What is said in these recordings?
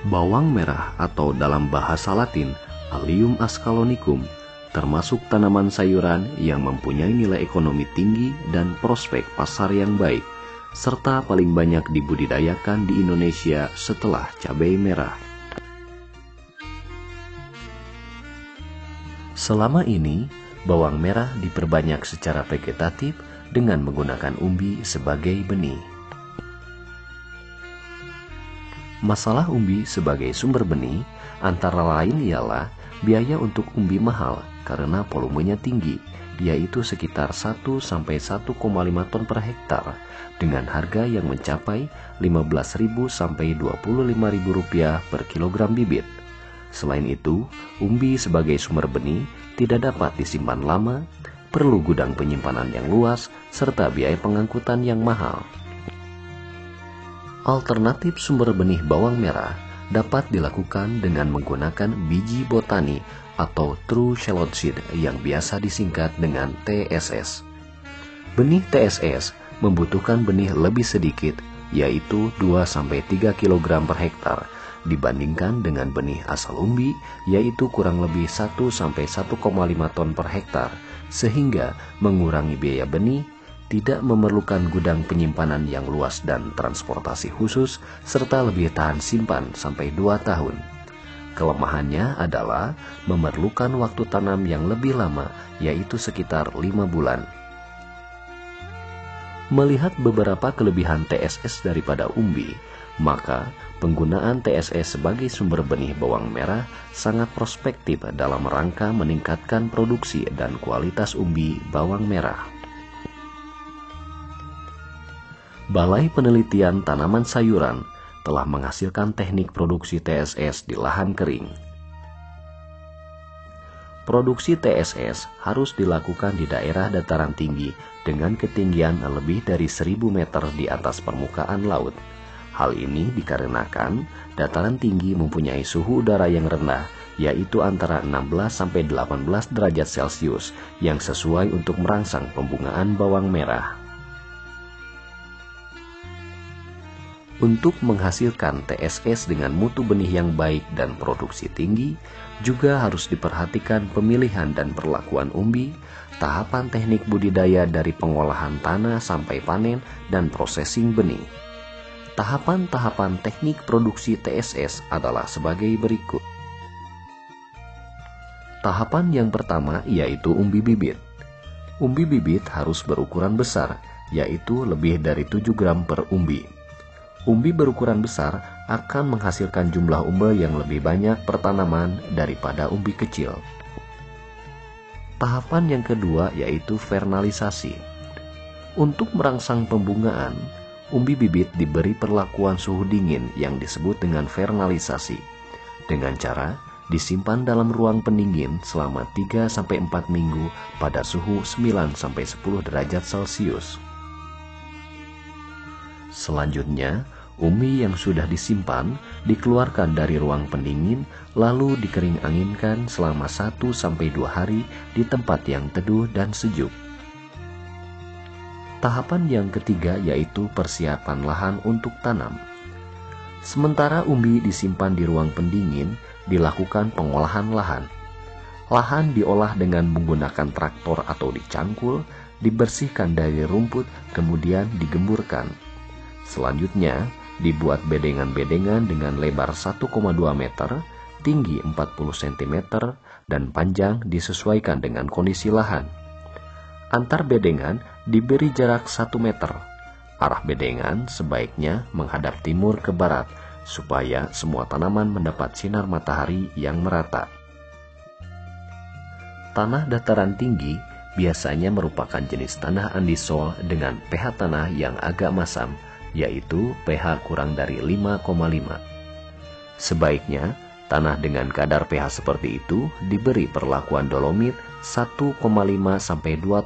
Bawang merah atau dalam bahasa Latin Allium ascalonicum termasuk tanaman sayuran yang mempunyai nilai ekonomi tinggi dan prospek pasar yang baik, serta paling banyak dibudidayakan di Indonesia setelah cabai merah. Selama ini, bawang merah diperbanyak secara vegetatif dengan menggunakan umbi sebagai benih. Masalah umbi sebagai sumber benih antara lain ialah biaya untuk umbi mahal karena volumenya tinggi, yaitu sekitar 1-1,5 ton per hektar dengan harga yang mencapai Rp15.000 sampai Rp25.000 per kilogram bibit. Selain itu, umbi sebagai sumber benih tidak dapat disimpan lama, perlu gudang penyimpanan yang luas, serta biaya pengangkutan yang mahal. Alternatif sumber benih bawang merah dapat dilakukan dengan menggunakan biji botani atau True Shallot Seed yang biasa disingkat dengan TSS. Benih TSS membutuhkan benih lebih sedikit, yaitu 2-3 kg per hektar, dibandingkan dengan benih asal umbi, yaitu kurang lebih 1-1,5 ton per hektar, sehingga mengurangi biaya benih, tidak memerlukan gudang penyimpanan yang luas dan transportasi khusus, serta lebih tahan simpan sampai 2 tahun. Kelemahannya adalah memerlukan waktu tanam yang lebih lama, yaitu sekitar 5 bulan. Melihat beberapa kelebihan TSS daripada umbi, maka penggunaan TSS sebagai sumber benih bawang merah sangat prospektif dalam rangka meningkatkan produksi dan kualitas umbi bawang merah. Balai Penelitian Tanaman Sayuran telah menghasilkan teknik produksi TSS di lahan kering. Produksi TSS harus dilakukan di daerah dataran tinggi dengan ketinggian lebih dari 1.000 meter di atas permukaan laut. Hal ini dikarenakan dataran tinggi mempunyai suhu udara yang rendah, yaitu antara 16-18 derajat Celcius, yang sesuai untuk merangsang pembungaan bawang merah. Untuk menghasilkan TSS dengan mutu benih yang baik dan produksi tinggi, juga harus diperhatikan pemilihan dan perlakuan umbi, tahapan teknik budidaya dari pengolahan tanah sampai panen, dan processing benih. Tahapan-tahapan teknik produksi TSS adalah sebagai berikut. Tahapan yang pertama yaitu umbi bibit. Umbi bibit harus berukuran besar, yaitu lebih dari 7 gram per umbi. Umbi berukuran besar akan menghasilkan jumlah umbel yang lebih banyak per tanaman daripada umbi kecil. Tahapan yang kedua yaitu vernalisasi. Untuk merangsang pembungaan, umbi bibit diberi perlakuan suhu dingin yang disebut dengan vernalisasi, dengan cara disimpan dalam ruang pendingin selama 3-4 minggu pada suhu 9-10 derajat Celcius. Selanjutnya, umbi yang sudah disimpan dikeluarkan dari ruang pendingin lalu dikering anginkan selama 1-2 hari di tempat yang teduh dan sejuk. Tahapan yang ketiga yaitu persiapan lahan untuk tanam. Sementara umbi disimpan di ruang pendingin, dilakukan pengolahan lahan. Lahan diolah dengan menggunakan traktor atau dicangkul, dibersihkan dari rumput, kemudian digemburkan. Selanjutnya, dibuat bedengan-bedengan dengan lebar 1,2 meter, tinggi 40 cm, dan panjang disesuaikan dengan kondisi lahan. Antar bedengan diberi jarak 1 meter. Arah bedengan sebaiknya menghadap timur ke barat, supaya semua tanaman mendapat sinar matahari yang merata. Tanah dataran tinggi biasanya merupakan jenis tanah andisol dengan pH tanah yang agak masam, yaitu pH kurang dari 5,5. Sebaiknya, tanah dengan kadar pH seperti itu diberi perlakuan dolomit 1,5-2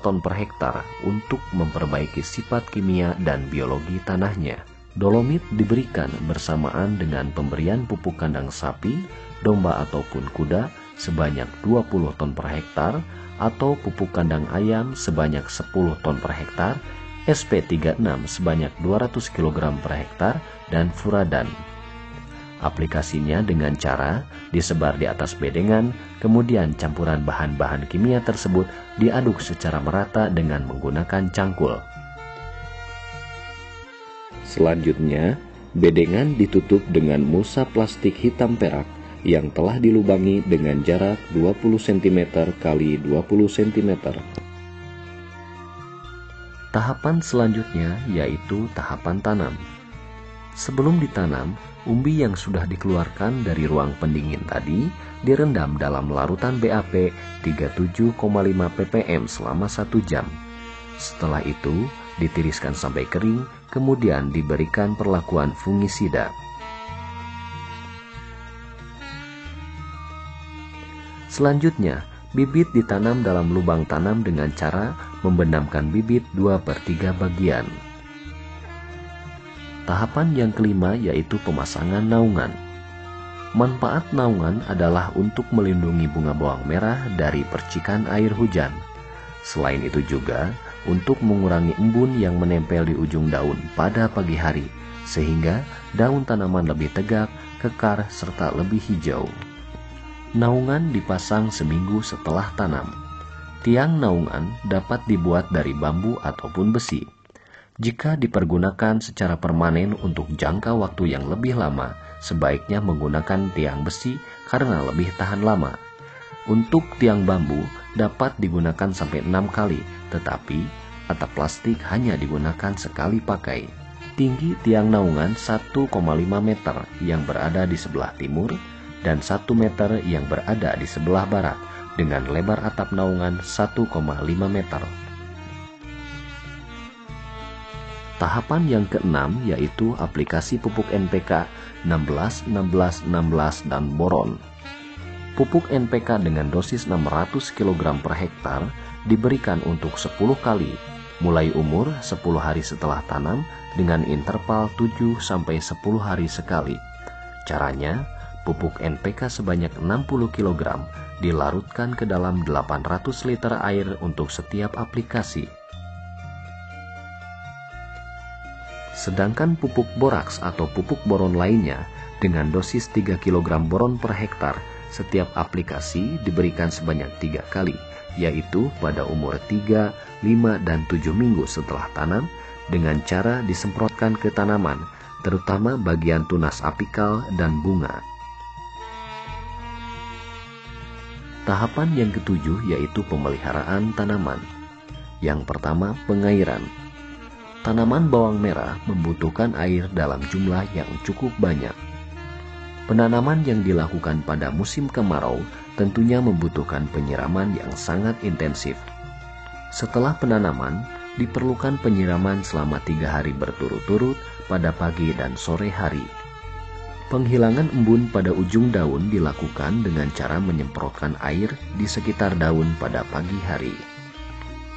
ton per hektar untuk memperbaiki sifat kimia dan biologi tanahnya. Dolomit diberikan bersamaan dengan pemberian pupuk kandang sapi, domba ataupun kuda sebanyak 20 ton per hektar atau pupuk kandang ayam sebanyak 10 ton per hektar, SP36 sebanyak 200 kg per hektar, dan furadan. Aplikasinya dengan cara disebar di atas bedengan, kemudian campuran bahan-bahan kimia tersebut diaduk secara merata dengan menggunakan cangkul. Selanjutnya, bedengan ditutup dengan musa plastik hitam perak yang telah dilubangi dengan jarak 20 cm x 20 cm. Tahapan selanjutnya yaitu tahapan tanam. Sebelum ditanam, umbi yang sudah dikeluarkan dari ruang pendingin tadi direndam dalam larutan BAP 37,5 ppm selama 1 jam. Setelah itu, ditiriskan sampai kering, kemudian diberikan perlakuan fungisida. Selanjutnya, bibit ditanam dalam lubang tanam dengan cara membenamkan bibit 2/3 bagian. Tahapan yang kelima yaitu pemasangan naungan. Manfaat naungan adalah untuk melindungi bunga bawang merah dari percikan air hujan. Selain itu juga untuk mengurangi embun yang menempel di ujung daun pada pagi hari, sehingga daun tanaman lebih tegak, kekar, serta lebih hijau. Naungan dipasang seminggu setelah tanam. Tiang naungan dapat dibuat dari bambu ataupun besi. Jika dipergunakan secara permanen untuk jangka waktu yang lebih lama, sebaiknya menggunakan tiang besi karena lebih tahan lama. Untuk tiang bambu dapat digunakan sampai 6 kali, tetapi atap plastik hanya digunakan sekali pakai. Tinggi tiang naungan 1,5 meter yang berada di sebelah timur dan 1 meter yang berada di sebelah barat, dengan lebar atap naungan 1,5 meter. Tahapan yang keenam yaitu aplikasi pupuk NPK 16, 16, 16 dan boron. Pupuk NPK dengan dosis 600 kg per hektar diberikan untuk 10 kali, mulai umur 10 hari setelah tanam dengan interval 7-10 hari sekali. Caranya, pupuk NPK sebanyak 60 kg dilarutkan ke dalam 800 liter air untuk setiap aplikasi. Sedangkan pupuk boraks atau pupuk boron lainnya dengan dosis 3 kg boron per hektar setiap aplikasi diberikan sebanyak 3 kali, yaitu pada umur 3, 5, dan 7 minggu setelah tanam dengan cara disemprotkan ke tanaman, terutama bagian tunas apikal dan bunga. Tahapan yang ketujuh yaitu pemeliharaan tanaman. Yang pertama, pengairan. Tanaman bawang merah membutuhkan air dalam jumlah yang cukup banyak. Penanaman yang dilakukan pada musim kemarau tentunya membutuhkan penyiraman yang sangat intensif. Setelah penanaman, diperlukan penyiraman selama 3 hari berturut-turut pada pagi dan sore hari. Penghilangan embun pada ujung daun dilakukan dengan cara menyemprotkan air di sekitar daun pada pagi hari.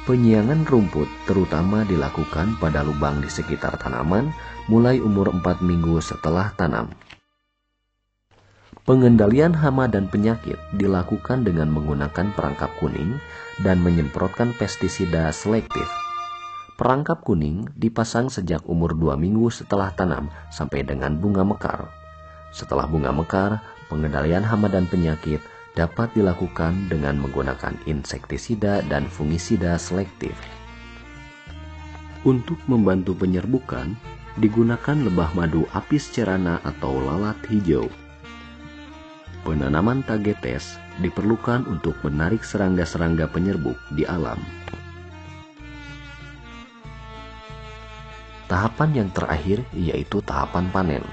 Penyiangan rumput terutama dilakukan pada lubang di sekitar tanaman mulai umur 4 minggu setelah tanam. Pengendalian hama dan penyakit dilakukan dengan menggunakan perangkap kuning dan menyemprotkan pestisida selektif. Perangkap kuning dipasang sejak umur 2 minggu setelah tanam sampai dengan bunga mekar. Setelah bunga mekar, pengendalian hama dan penyakit dapat dilakukan dengan menggunakan insektisida dan fungisida selektif. Untuk membantu penyerbukan, digunakan lebah madu apis cerana atau lalat hijau. Penanaman tagetes diperlukan untuk menarik serangga-serangga penyerbuk di alam. Tahapan yang terakhir yaitu tahapan panen.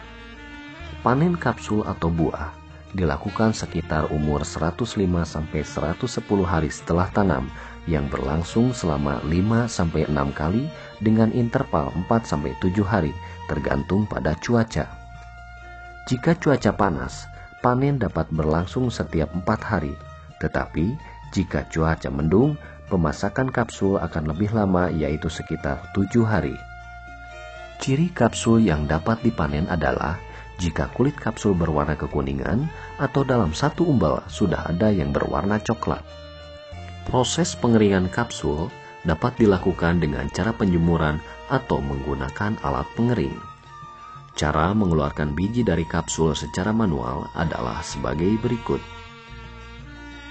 Panen kapsul atau buah dilakukan sekitar umur 105-110 hari setelah tanam yang berlangsung selama 5-6 kali dengan interval 4-7 hari tergantung pada cuaca. Jika cuaca panas, panen dapat berlangsung setiap 4 hari, tetapi jika cuaca mendung, pemasakan kapsul akan lebih lama yaitu sekitar 7 hari. Ciri kapsul yang dapat dipanen adalah jika kulit kapsul berwarna kekuningan atau dalam satu umbel sudah ada yang berwarna coklat. Proses pengeringan kapsul dapat dilakukan dengan cara penjemuran atau menggunakan alat pengering. Cara mengeluarkan biji dari kapsul secara manual adalah sebagai berikut.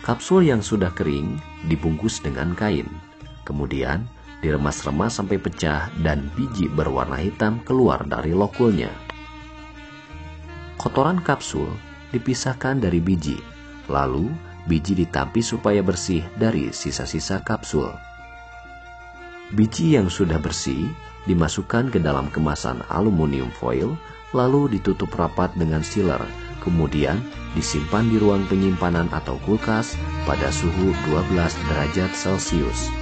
Kapsul yang sudah kering dibungkus dengan kain, kemudian diremas-remas sampai pecah dan biji berwarna hitam keluar dari lokulnya. Kotoran kapsul dipisahkan dari biji, lalu biji ditampis supaya bersih dari sisa-sisa kapsul. Biji yang sudah bersih dimasukkan ke dalam kemasan aluminium foil, lalu ditutup rapat dengan sealer, kemudian disimpan di ruang penyimpanan atau kulkas pada suhu 12 derajat Celcius.